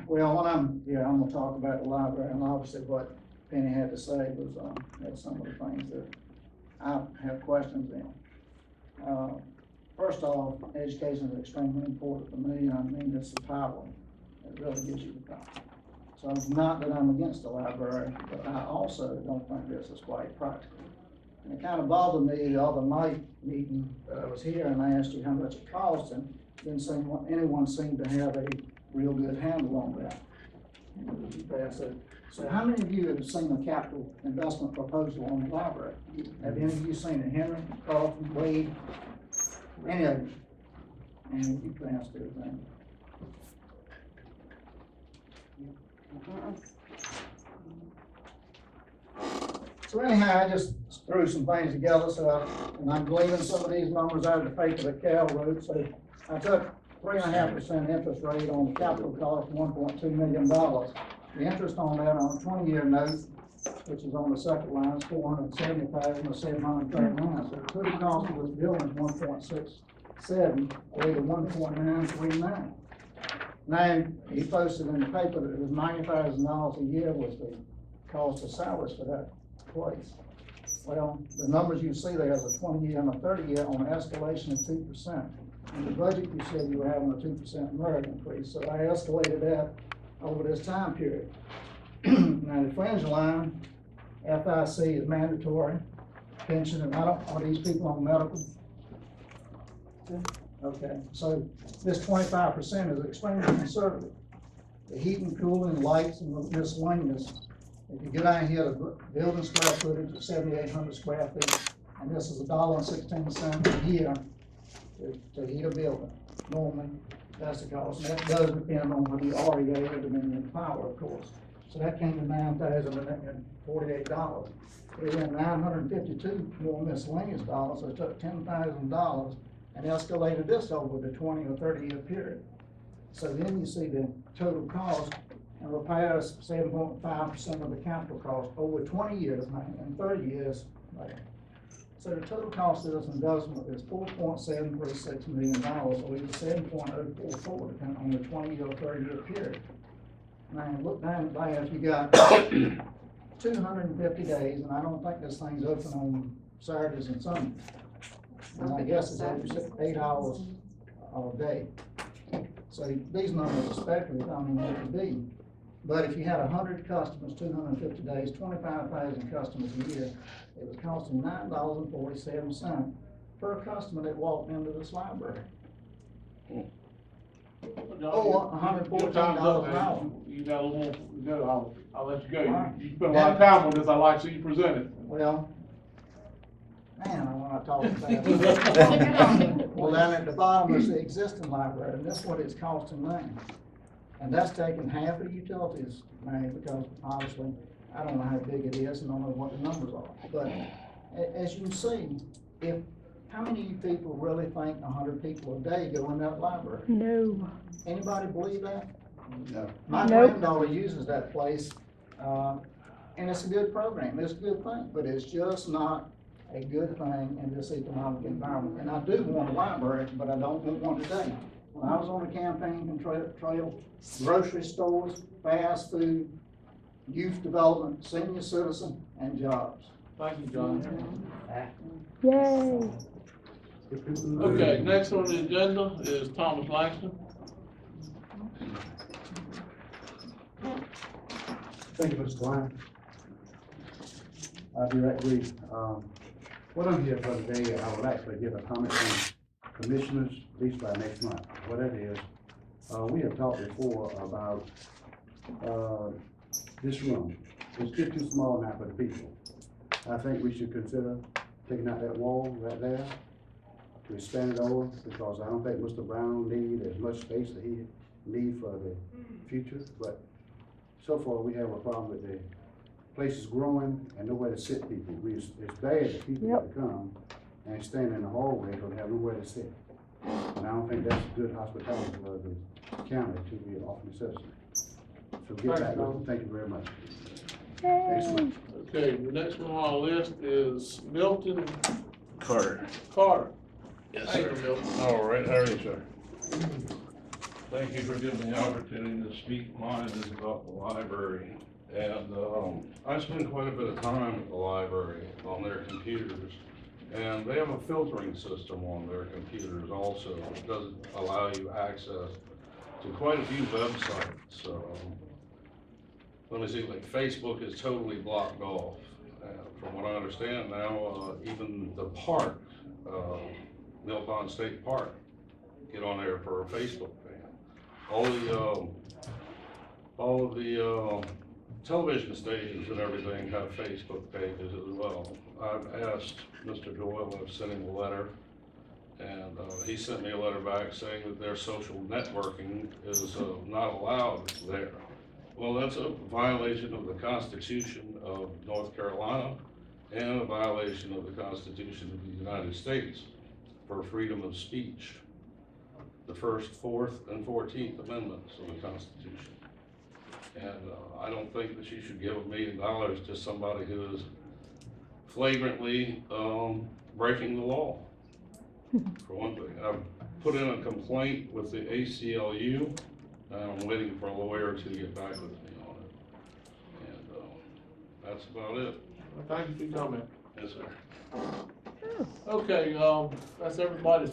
Well, I'm gonna talk about the library, and obviously what Penny had to say was, that's some of the things that I have questions in. First off, education is extremely important for me, and I mean, it's the power. It really gives you the power. So it's not that I'm against the library, but I also don't think this is quite practical. And it kind of bothered me the other night meeting that I was here, and I asked you how much it cost, and didn't seem, anyone seemed to have a real good handle on that. So how many of you have seen a capital investment proposal on the library? Have any of you seen it? Henry, Carlton, Wade, any of you? And you can ask everything. So anyhow, I just threw some things together, and I'm gleaning some of these numbers out of the paper that Cal wrote. So I took 3.5% interest rate on the capital cost, $1.2 million. The interest on that on a 20-year note, which is on the second line, is $470,000 or $739. So the total cost of this building is $1.67, or either $1.939. Now, he posted in the paper that it was $90,000 a year was the cost of salaries for that place. Well, the numbers you see there is a 20-year and a 30-year on an escalation of 2%. In the budget, you said you were having a 2% merit increase, so I escalated that over this time period. Now, the fringe line, FIC is mandatory, pension, and are these people on medical? Okay, so this 25% is extremely conservative. The heating, cooling, lights, and the miscellaneous. If you get down here, the building square footage is 7,800 square feet, and this is $1.16 a year to heat a building. Normally, that's the cost, and that does depend on whether you REA or Dominion Power, of course. So that came to $9,048. We had 952 more miscellaneous dollars, so it took $10,000 and escalated this over the 20 or 30-year period. So then you see the total cost, and repairs 7.5% of the capital cost over 20 years now, and 30 years later. So the total cost of this investment is $4.736 million, or either 7.044, depending on the 20-year or 30-year period. Now, look down at that, you got 250 days, and I don't think this thing's open on Saturdays and Sundays. And I guess it's over 8 hours a day. So these numbers especially, I mean, what it would be. But if you had 100 customers, 250 days, 25,000 customers a year, it was costing $9.47 per customer that walked into this library. Or $114 an hour. You got a little more to go, I'll let you go. Right. You spent a lot of time on this, I like to see you present it. Well, man, I want to talk about it. Well, down at the bottom is the existing library, and that's what it's costing now. And that's taking half of the utilities, man, because obviously, I don't know how big it is and I don't know what the numbers are. But as you can see, how many of you people really think 100 people a day go in that library? No. Anybody believe that? No. My granddaughter uses that place, and it's a good program, it's a good thing, but it's just not a good thing in this economic environment. And I do want a library, but I don't want one today. When I was on the campaign trail, grocery stores, fast food, youth development, senior citizen, and jobs. Thank you, John. Yay. Okay, next on the agenda is Thomas Langston. Thank you, Mr. Klein. I'll be right brief. What I'm here for today, I would actually give a comment from commissioners, at least by next month. What that is, we have talked before about this room. It's just too small now for the people. I think we should consider taking out that wall right there to expand it over, because I don't think Mr. Brown needs as much space that he needs for the future. But so far, we have a problem with the place is growing and nowhere to sit people. It's bad that people have to come and stand in the hallway because they have nowhere to sit. And I don't think that's good hospitality for the county to be offering citizens. So get back with them. Thank you very much. Yay. Okay, the next one on our list is Milton Carter. Carter. Yes, Hey, sir. Milton. All right, how are you, sir? Thank you for giving me the opportunity to speak. Mine is about the library. And, I spend quite a bit of time at the library on their computers. And they have a filtering system on their computers also. It doesn't allow you access to quite a few websites. Let me see, like Facebook is totally blocked off. From what I understand now, even the park, Mill Pond State Park, get on there for a Facebook ban. All of the television stations and everything have Facebook pages as well. I've asked Mr. Doyle, I've sent him a letter, and he sent me a letter back saying that their social networking is not allowed there. Well, that's a violation of the Constitution of North Carolina and a violation of the Constitution of the United States for freedom of speech. The First, Fourth, and 14th Amendments of the Constitution. And I don't think that you should give $1 million to somebody who is flagrantly breaking the law, for one thing. I've put in a complaint with the ACLU, and I'm waiting for a lawyer to get back with me on it. And that's about it. Thank you for your comment. Yes, sir. Okay, that's everybody.